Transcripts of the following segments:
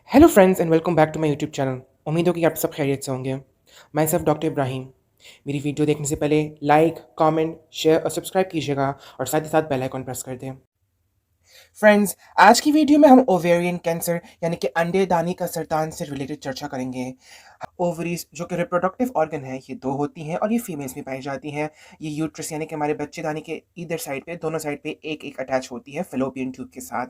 Hello friends and welcome back to my YouTube channel. उम्मीद हो कि आप सब खैरियत से होंगे। Myself doctor Ibrahim. मेरी वीडियो देखने से पहले लाइक, कमेंट, शेयर और सब्सक्राइब कीजिएगा और साथ ही साथ बेल आइकन प्रेस कर दें। फ्रेंड्स, आज की वीडियो में हम ओवेरियन कैंसर यानी कि अंडे दानी का सरतान से रिलेटेड चर्चा करेंगे। ओवरीज जो कि रिप्रोडक्टिव ऑर्गन है, ये दो होती हैं और ये फीमेल्स में पाई जाती हैं। ये यूट्रस यानी कि हमारे बच्चेदानी के ईदर साइड पे, दोनों साइड पे एक एक अटैच होती है फेलोपियन ट्यूब के साथ।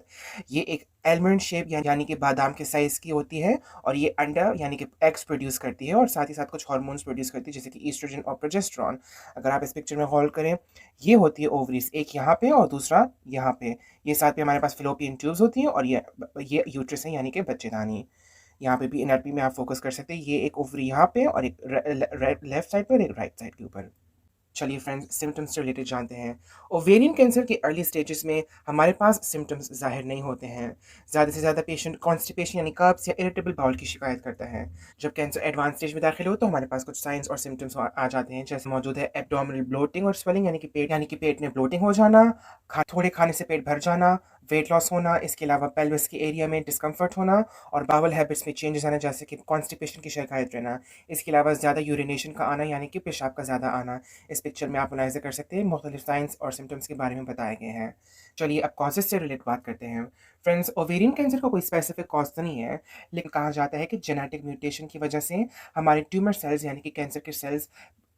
ये एक एलमंड शेप यानी कि बादाम के साइज की होती है और ये अंडा यानी कि एग्स प्रोड्यूस करती है और साथ ही साथ कुछ हार्मोन्स प्रोड्यूस करती है जैसे कि ईस्ट्रोजन और प्रोजेस्टेरॉन। अगर आप इस पिक्चर में गौर करें, ये होती है ओवरीज, एक यहाँ पे और दूसरा यहाँ पे। ये साथ में हमारे पास फेलोपियन ट्यूब्स होती हैं और ये यूट्रस है यानी कि बच्चेदानी। यहाँ पे भी एनाटॉमी में आप फोकस कर सकते हैं। ये एक ओवरी यहाँ पे और एक लेफ्ट साइड पे और एक राइट साइड के ऊपर। चलिए फ्रेंड्स, सिम्टम्स से रिलेटेड जानते हैं। ओवेरियन कैंसर के अर्ली स्टेजेस में हमारे पास सिम्टम्स ज़ाहिर नहीं होते हैं। ज़्यादा से ज़्यादा पेशेंट कॉन्स्टिपेशन यानी कब्स या इरिटेबल बाउल की शिकायत करता है। जब कैंसर एडवांस स्टेज में दाखिल हो तो हमारे पास कुछ साइंस और सिम्टम्स आ जाते हैं, जैसे मौजूद है एब्डोमिनल ब्लोटिंग और स्वेलिंग यानी कि पेट में ब्लोटिंग हो जाना, थोड़े खाने से पेट भर जाना, वेट लॉस होना, इसके अलावा पेल्विस के एरिया में डिस्कम्फर्ट होना और बावल हैबिट्स में चेंजेस आना, जैसे कि कॉन्स्टिपेशन की शिकायत रहना। इसके अलावा ज़्यादा यूरिनेशन का आना यानी कि पेशाब का ज़्यादा आना। इस पिक्चर में आप मुलाहिज़ा कर सकते हैं मुख्तलिफ साइंस और सिम्टम्स के बारे में बताए गए हैं। चलिए अब कॉजेज़ से रिलेट बात करते हैं। फ्रेंड्स, ओवेरियन कैंसर का कोई स्पेसिफिक कॉज तो नहीं है, लेकिन कहा जाता है कि जेनेटिक म्यूटेशन की वजह से हमारे ट्यूमर सेल्स यानी कि कैंसर के सेल्स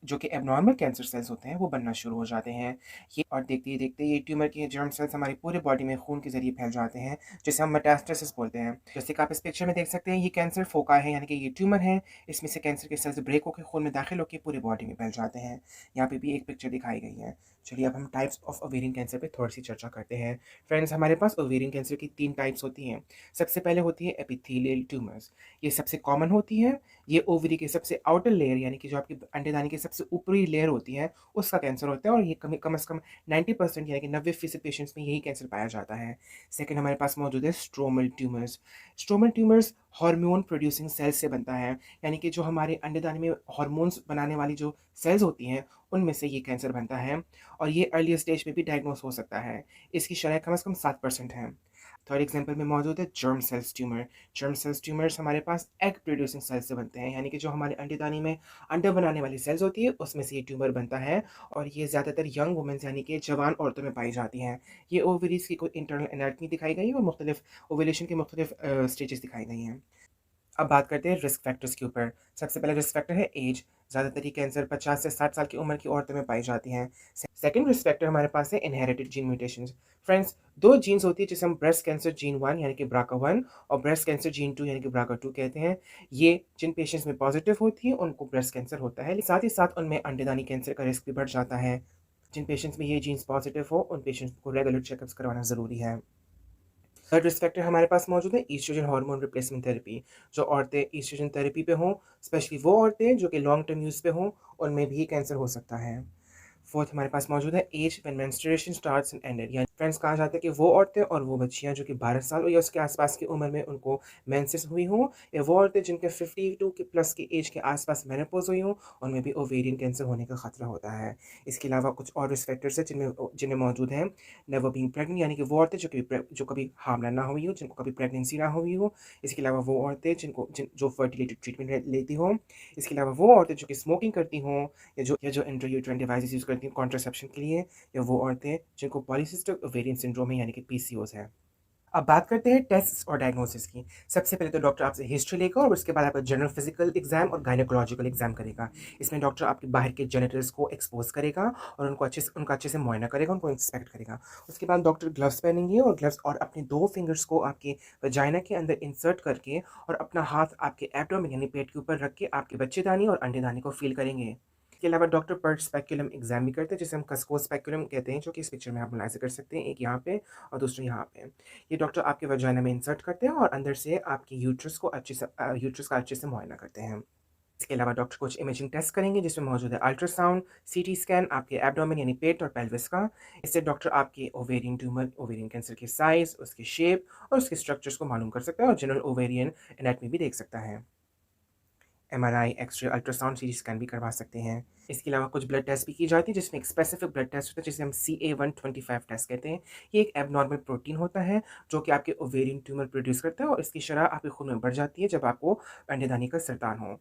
जो कि एबनॉर्मल कैंसर सेल्स होते हैं वो बनना शुरू हो जाते हैं। ये और देखते ही देखते ये ट्यूमर के जर्म सेल्स हमारी पूरे बॉडी में खून के ज़रिए फैल जाते हैं, जिसे हम मेटास्टेसिस बोलते हैं। जैसे कि आप इस पिक्चर में देख सकते हैं, ये कैंसर फोका है यानी कि ये ट्यूमर है। इसमें से कैंसर के सेल्स ब्रेक होकर खून में दाखिल होकर पूरी बॉडी में फैल जाते हैं। यहाँ पे भी एक पिक्चर दिखाई गई है। चलिए अब हम टाइप्स ऑफ ओवेरियन कैंसर पे थोड़ी सी चर्चा करते हैं। फ्रेंड्स, हमारे पास ओवेरियन कैंसर की 3 टाइप्स होती हैं। सबसे पहले होती है एपिथेलियल ट्यूमर्स। ये सबसे कॉमन होती है। ये ओवरी के सबसे आउटर लेयर यानी कि जो आपकी अंडेदानी की सबसे ऊपरी लेयर होती है, उसका कैंसर होता है और ये कम से कम 90% यानी कि 90% पेशेंट्स में यही कैंसर पाया जाता है। सेकंड हमारे पास मौजूद है stromal tumours. Stromal tumours hormone producing sales से बनता है, यानी कि जो हमारे अंडेदानी में हार्मोन्स बनाने वाली जो सेल्स होती हैं, उनमें से ये कैंसर बनता है और ये अर्ली स्टेज में भी डायग्नोस हो सकता है। इसकी शरह कम से कम 7% है। थर्ड एग्जांपल में मौजूद है germ cells tumour. Germ cells tumours हमारे पास एग प्रोड्यूसिंग सेल्स से बनते हैं, यानी कि जो हमारे अंडेदानी में अंडा बनाने वाली सेल्स होती है, उसमें से ये ट्यूमर बनता है और ये ज़्यादातर यंग वुमेन्स यानी कि जवान औरतों में पाई जाती हैं। ये ओवरीज की कोई इंटरनल एनाटमी दिखाई गई है और मुख्तलिफ ओवुलेशन के मुख्तलिफ स्टेजेस दिखाई गई हैं। अब बात करते हैं रिस्क फैक्टर्स के ऊपर। सबसे पहला रिस्क फैक्टर है एज। ज़्यादातर ये कैंसर 50 से 60 साल की उम्र की औरतों में पाई जाती हैं। सेकंड रिस्क फैक्टर हमारे पास है इनहेरिटेड जीन म्यूटेशंस। फ्रेंड्स, दो जीन्स होती है जिसे हम ब्रेस्ट कैंसर जीन 1 यानी कि BRCA1 और ब्रेस्ट कैंसर जीन 2 यानी कि BRCA2 कहते हैं। ये जिन पेशेंट्स में पॉजिटिव होती है उनको ब्रेस्ट कैंसर होता है, साथ ही साथ उनमें अंडेदानी कैंसर का रिस्क भी बढ़ जाता है। जिन पेशेंट्स में ये जीन्स पॉजिटिव हो, उन पेशेंट्स को रेगुलर चेकअप्स करवाना ज़रूरी है। थर्ड रिस्क फैक्टर हमारे पास मौजूद है ईस्ट्रोजन हार्मोन रिप्लेसमेंट थेरेपी। जो औरतें ईस्ट्रोजन थेरेपी पे हों, स्पेशली वो औरतें जो कि लॉन्ग टर्म यूज़ पे हों, उनमें भी कैंसर हो सकता है। फोर्थ हमारे पास मौजूद है age when menstruation starts and ended, यानी फ्रेंड्स कहा जाता है कि वो औरतें और वो बच्चियां जो कि 12 साल या उसके आसपास की उम्र में उनको मेंसेस हुई हों, या वो औरतें जिनके 52 के प्लस की एज के आसपास मेनोपॉज हुई हों, उनमें भी ओवेरियन कैंसर होने का खतरा होता है। इसके अलावा कुछ और रिस्क फैक्टर्स हैं जिनमें मौजूद हैं नेवर बीइंग प्रेग्नेंट, यानी कि वो औरतें जो कभी हामला ना हुई हो, जिनको कभी प्रेगनेंसी ना हुई हो। इसके अलावा वो औरतें जो फर्टिलिटी ट्रीटमेंट लेती हों। इसके अलावा वो औरतें जो कि स्मोकिंग करती हों, या जो इंट्रायूटेराइन डिवाइसेस यूज़ करती हैं कॉन्ट्रासेप्शन के लिए, या वो औरतें जिनको पॉलीसिस्टिक ओवेरियन सिंड्रोम है यानी कि पीसीओएस है। अब बात करते हैं टेस्ट्स और डायग्नोसिस की। सबसे पहले तो डॉक्टर आपसे हिस्ट्री लेगा और उसके बाद आपका जनरल फिजिकल एग्जाम और गायनेकोलॉजिकल एग्जाम करेगा। इसमें डॉक्टर आपके बाहर के जेनिटल्स को एक्सपोज करेगा और उनका अच्छे से मुआयना करेगा, उनको इंस्पेक्ट करेगा। उसके बाद डॉक्टर ग्लव्स पहनेंगे और अपने 2 फिंगर्स को आपके वजाइना के अंदर इंसर्ट करके और अपना हाथ आपके एब्डोमेन यानी पेट के ऊपर रख के आपके बच्चेदानी और अंडेदानी को फील करेंगे। इसके अलावा डॉक्टर पर्ट स्पेक्युलम एग्जाम भी करते हैं, जिसे हम कस्को स्पेक्युलम कहते हैं, जो कि इस पिक्चर में आप मुलाहिजा कर सकते हैं, एक यहाँ पे और दूसरा यहाँ पे। ये डॉक्टर आपके वजाइना में इंसर्ट करते हैं और अंदर से आपके यूट्रस का अच्छे से मुआयना करते हैं। इसके अलावा डॉक्टर कुछ इमेजिंग टेस्ट करेंगे, जिसमें मौजूद है अल्ट्रासाउंड, सीटी स्कैन आपके एब्डोमेन यानी पेट और पेल्विस का। इससे डॉक्टर आपके ओवेरियन कैंसर के साइज, उसके शेप और उसके स्ट्रक्चर्स को मालूम कर सकता है और जनरल ओवेरियन एनाटमी भी देख सकता है। MRI, x ray, ultrasound CT scan भी करवा सकते हैं। इसके अलावा कुछ ब्लड टेस्ट भी की जाती है जिसमें एक स्पेसिफिक ब्लड टेस्ट होता है जिसे हम CA-125 टेस्ट कहते हैं। ये एक एबनॉर्मल प्रोटीन होता है जो कि आपके ओवेरियन ट्यूमर प्रोड्यूस करता है और इसकी शरह आपके खून में बढ़ जाती है जब आपको अंडेदानी का सरतान हो।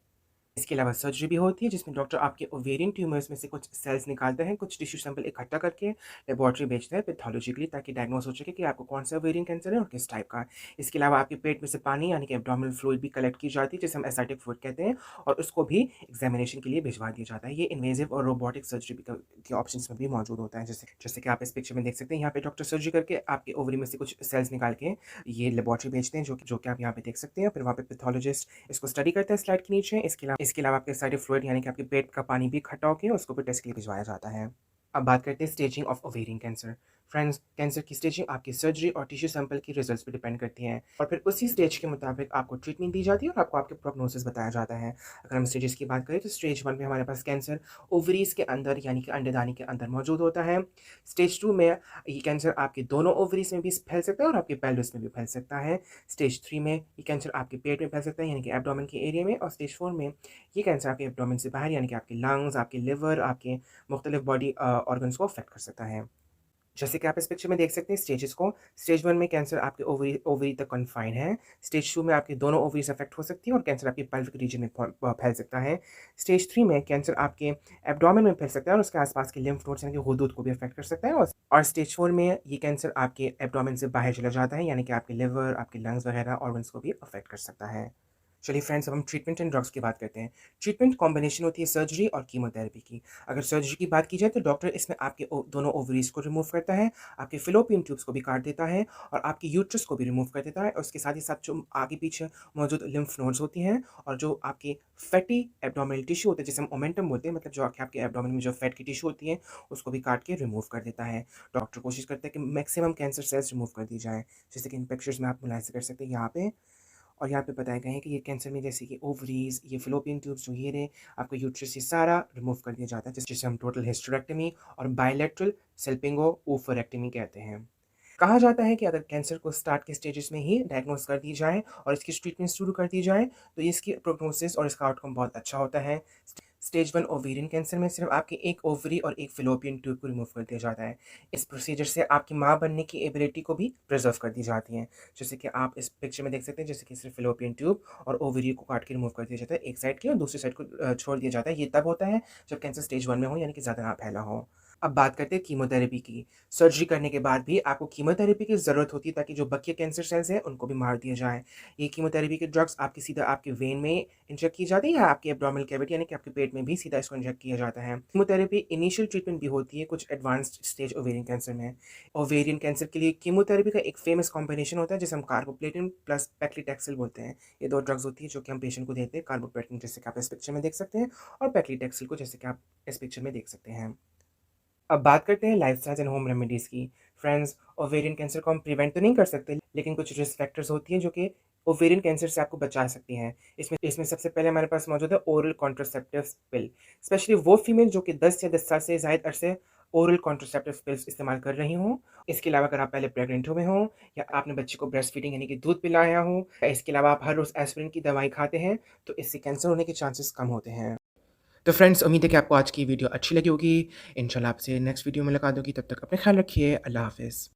इसके अलावा सर्जरी भी होती है जिसमें डॉक्टर आपके ओवेरियन ट्यूमर्स में से कुछ सेल्स निकालते हैं, कुछ टिश्यू सैंपल इकट्ठा करके लेबोरेटरी भेजते हैं पैथोलॉजिकली ताकि डायग्नोस हो सके कि आपको कौन सा ओवेरियन कैंसर है और किस टाइप का है। इसके अलावा आपके पेट में से पानी यानी कि एब्डोमिनल फ्लूइड भी कलेक्ट की जाती है जिसे हम एसाइटिक फ्लूइड कहते हैं और उसको भी एग्जामिनेशन के लिए भिजवा दिया जाता है। ये इन्वेजिव और रोबोटिक सर्जरी के ऑप्शन में भी मौजूद होता है जैसे जैसे कि आप इस पिक्चर में देख सकते हैं। यहाँ पे डॉक्टर सर्जरी करके आपके ओवरी में से कुछ सेल्स निकाल के ये लेबोरेटरी भेजते हैं जो कि आप यहाँ पे देख सकते हैं। फिर वहाँ पे पैथोलॉजिस्ट इसको स्टडी करता है स्लाइड के नीचे। इसके अलावा आपके सारे फ्लूइड यानी कि आपके पेट का पानी भी इकट्ठा होकर उसको भी टेस्ट के लिए भिजवाया जाता है। अब बात करते हैं staging of ovarian cancer. Friends, cancer की स्टेजिंग आपकी सर्जरी और टिश्यू सैंपल की रिजल्ट्स पे डिपेंड करती हैं और फिर उसी स्टेज के मुताबिक आपको ट्रीटमेंट दी जाती है और आपको आपके प्रोग्नोसिस बताया जाता है। अगर हम स्टेजेस की बात करें तो स्टेज 1 में हमारे पास कैंसर ओवरीज के अंदर यानी कि अंडेदानी के अंदर मौजूद होता है। स्टेज 2 में ये कैंसर आपके दोनों ओवरीज में भी फैल सकता है और आपके पेल्विस में भी फैल सकता है। स्टेज 3 में ये कैंसर आपके पेट में फैल सकता है यानी कि एब्डोमेन के एरिया में और स्टेज 4 में ये कैंसर आपके एब्डोमेन से बाहर यानी कि आपके लंग्स, आपके लिवर, आपके मुख्तलिफ बॉडी ऑर्गन्स को अफेक्ट कर सकता है। जैसे कि आप इस पिक्चर में देख सकते हैं स्टेजेस को। स्टेज 1 में कैंसर आपके ओवरी ओवरी तक कन्फाइंड है। स्टेज 2 में आपके दोनों ओवरीज अफेक्ट हो सकती है और कैंसर आपके पेल्विक रीजन में फैल सकता है। स्टेज 3 में कैंसर आपके एब्डोमेन में फैल सकता है और उसके आसपास के लिम्फ नोड्स यानी कि गुदूद को भी अफेक्ट कर सकता है और स्टेज 4 में ये कैंसर आपके एब्डोमेन से बाहर चला जाता है यानी कि आपके लिवर, आपके लंग्स वगैरह ऑर्गन्स को भी अफेक्ट कर सकता है। चलिए फ्रेंड्स, अब हम ट्रीटमेंट एंड ड्रग्स की बात करते हैं। ट्रीटमेंट कॉम्बिनेशन होती है सर्जरी और कीमोथेरेपी की। अगर सर्जरी की बात की जाए तो डॉक्टर इसमें आपके दोनों ओवरीज को रिमूव करता है, आपके फिलोपियन ट्यूब्स को भी काट देता है और आपके यूट्रस को भी रिमूव कर देता है और उसके साथ ही साथ जो आगे पीछे मौजूद लिम्फ नोड्स होती हैं और जो आपके फैटी एब्डोमिनल टिश्यू होते हैं जिसे हम ओमेंटम बोलते हैं, मतलब जो आपके एब्डोमिन में जो फैट की टिश्यू होती है उसको भी काट के रिमूव कर देता है। डॉक्टर कोशिश करता है कि मैक्सिमम कैंसर सेल्स रिमूव कर दी जाए, जैसे कि इन पिक्चर्स में आप मुलाहिजा कर सकते हैं यहाँ पे। और यहाँ पे बताया गया है कि ये कैंसर में जैसे कि ओवरीज, ये फ़िलोपियन ट्यूब्स जो ये रहे, आपका यूट्रस ये सारा रिमूव कर दिया जाता है जिसे हम टोटल हिस्टेरेक्टमी और बायलैटरल सल्पिंगो ओफरेक्टमी कहते हैं। कहा जाता है कि अगर कैंसर को स्टार्ट के स्टेजेस में ही डायग्नोस कर दी जाए और इसकी ट्रीटमेंट शुरू कर दी जाए तो इसकी प्रोग्नोसिस और इसका आउटकम बहुत अच्छा होता है। स्टेज 1 ओवेरियन कैंसर में सिर्फ आपकी एक ओवरी और एक फिलोपियन ट्यूब को रिमूव कर दिया जाता है। इस प्रोसीजर से आपकी माँ बनने की एबिलिटी को भी प्रिजर्व कर दी जाती है। जैसे कि आप इस पिक्चर में देख सकते हैं, जैसे कि सिर्फ फिलोपियन ट्यूब और ओवरी को काट के रिमूव कर दिया जाता है एक साइड की और दूसरी साइड को छोड़ दिया जाता है। ये तब होता है जब कैंसर स्टेज 1 में हो यानी कि ज़्यादा ना फैला हो। अब बात करते हैं कीमोथेरेपी की। सर्जरी करने के बाद भी आपको कीमोथेरेपी की ज़रूरत होती है ताकि जो बकिया कैंसर सेल्स हैं उनको भी मार दिया जाए। ये कीमोथेरेपी के ड्रग्स आपकी सीधा आपके वेन में इंजेक्ट की जाती है या आपके एब्डोमिनल कैविटी यानी कि आपके पेट में भी सीधा इसको इंजेक्ट किया जाता है। कीमोथेरेपी इनिशियल ट्रीटमेंट भी होती है कुछ एडवांस्ड स्टेज ओवेरियन कैंसर में। ओवेरियन कैंसर के लिए कीमोथेरेपी का एक फेमस कॉम्बिनेशन होता है जिसे हम कार्बोप्लेटिन प्लस पैक्लीटैक्सेल बोलते हैं। ये 2 ड्रग्स होती है जो कि हम पेशेंट को देते हैं। कार्बोप्लेटिन जैसे कि आप इस पिक्चर में देख सकते हैं और पैक्लीटैक्सेल को जैसे कि आप इस पिक्चर में देख सकते हैं। अब बात करते हैं लाइफस्टाइल एंड होम रेमेडीज़ की। फ्रेंड्स, ओवेरियन कैंसर को हम प्रिवेंट तो नहीं कर सकते, लेकिन कुछ रिस्क फैक्टर्स होती हैं जो कि ओवेरियन कैंसर से आपको बचा सकती हैं। इसमें सबसे पहले हमारे पास मौजूद है ओरल कॉन्ट्रासेप्टिव पिल। स्पेशली वो फीमेल जो कि 10 या 10 साल से ज़ायद अरसे ओरल कॉन्ट्रासेप्टिव पिल्स इस्तेमाल कर रही हों। इसके अलावा अगर आप पहले प्रेग्नेंट हुए हों या आपने बच्चे को ब्रेस्ट फीडिंग यानी कि दूध पिलाया हो या इसके अलावा आप हर रोज़ एस्पिरिन की दवाई खाते हैं, तो इससे कैंसर होने के चांसेस कम होते हैं। तो फ्रेंड्स, उम्मीद है कि आपको आज की वीडियो अच्छी लगी होगी। इंशाल्लाह आपसे नेक्स्ट वीडियो में मुलाकात होगी। तब तक अपना ख्याल रखिए। अल्लाह हाफ़िज़।